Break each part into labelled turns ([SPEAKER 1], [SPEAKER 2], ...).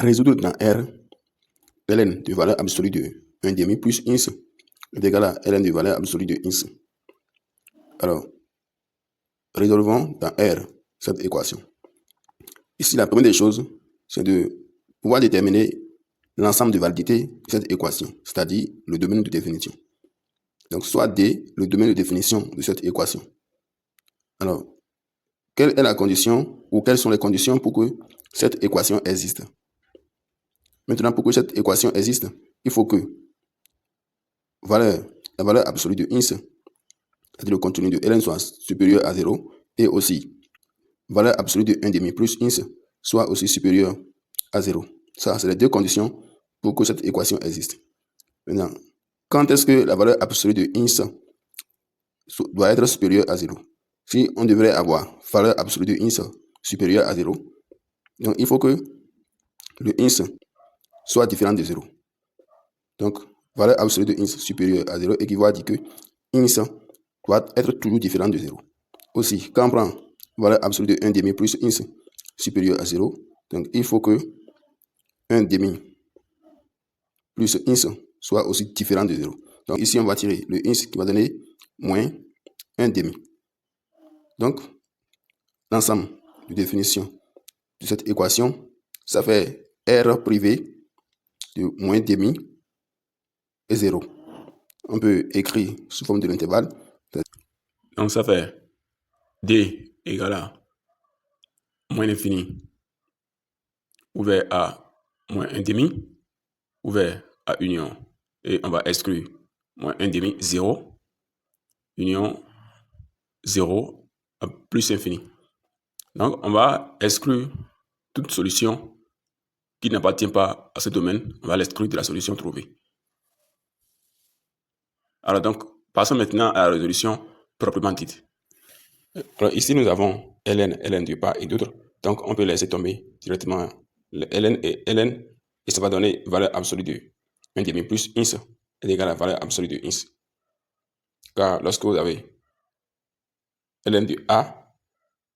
[SPEAKER 1] résoudre dans R ln de valeur absolue de 1 demi plus ins est égal à ln de valeur absolue de ins. Alors, résolvons dans R cette équation. Ici, la première des choses, c'est de pouvoir déterminer l'ensemble de validité de cette équation, c'est-à-dire le domaine de définition. Donc, soit D, le domaine de définition de cette équation. Alors, quelle est la condition ou quelles sont les conditions pour que cette équation existe? Maintenant, pour que cette équation existe, il faut que la valeur absolue de ins, c'est-à-dire le contenu de ln, soit supérieur à 0, et aussi valeur absolue de 1 demi plus ins soit aussi supérieur à 0. Ça, c'est les deux conditions pour que cette équation existe. Maintenant, quand est-ce que la valeur absolue de ins doit être supérieure à 0? Si on devrait avoir valeur absolue de ins supérieure à 0, donc il faut que le ins soit différent de 0. Donc, valeur absolue de ins supérieure à 0 équivaut à dire que ins doit être toujours différent de 0. Aussi, quand on prend valeur absolue de 1 demi plus ins supérieur à 0, donc il faut que 1 demi plus ins soit aussi différent de 0. Donc ici, on va tirer le ins qui va donner moins 1 demi. Donc, l'ensemble de définition de cette équation, ça fait R privé de moins demi et 0. On peut écrire sous forme de l'intervalle.
[SPEAKER 2] Donc ça fait D égale à moins l'infini ouvert à moins 1 demi ouvert à union. Et on va exclure moins 1 demi, 0, union 0 à plus infini. Donc on va exclure toute solution qui n'appartient pas à ce domaine. On va l'exclure de la solution trouvée. Alors donc, passons maintenant à la résolution proprement dite. Alors ici, nous avons ln de part et d'autre. Donc, on peut laisser tomber directement le ln, et ça va donner valeur absolue de 1 demi plus ins est égal à la valeur absolue de ins. Car lorsque vous avez ln de A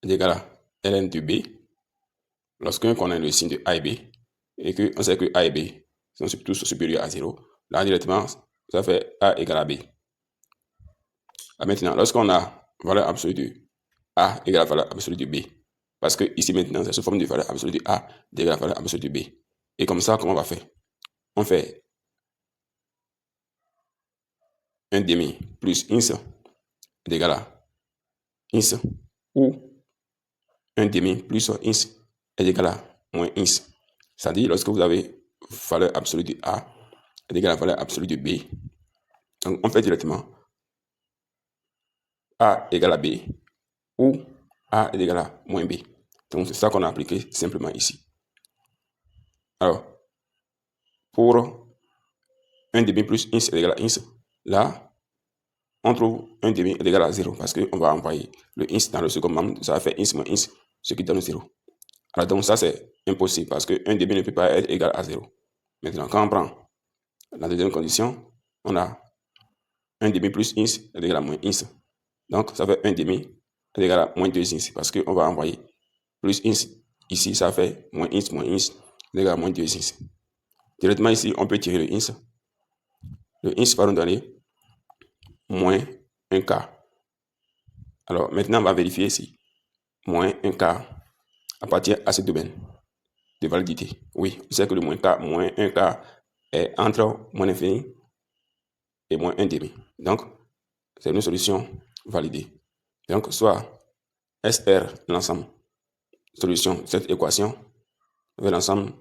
[SPEAKER 2] est égal à ln de B, lorsqu'on connaît le signe de A et B, et qu'on sait que A et B sont tous supérieurs à 0, là directement, ça fait A égale à B. Maintenant, lorsqu'on a valeur absolue de A égale à la valeur absolue de B, parce que ici maintenant, c'est sous forme de valeur absolue de A égale à la valeur absolue de B. Et comme ça, comment on va faire? On fait 1 demi plus ins est égal à ins, ou 1 demi plus ins est égal à moins ins. C'est-à-dire, lorsque vous avez valeur absolue de A est égal à la valeur absolue de B, donc on fait directement A égale à B, ou A est égal à moins B. Donc c'est ça qu'on a appliqué simplement ici. Alors, pour 1 demi plus ins est égal à ins, là, on trouve 1 demi est égal à 0 parce qu'on va envoyer le ins dans le second membre, ça va faire ins moins ins, ce qui donne 0. Alors donc ça c'est impossible parce que 1 demi ne peut pas être égal à 0. Maintenant, quand on prend la deuxième condition, on a 1 demi plus ins est égal à moins ins. Donc ça fait 1 demi est égal à moins 2 ins parce qu'on va envoyer plus ins ici, ça fait moins ins est égal à moins 2 ins. Directement ici, on peut tirer le ins. Le ins va nous donner moins 1 quart. Alors maintenant, on va vérifier si moins 1 quart appartient à ce domaine de validité. Oui, on sait que le moins 1 quart est entre moins l'infini et moins 1 demi. Donc, c'est une solution validée. Donc, soit SR, l'ensemble, solution de cette équation, avec l'ensemble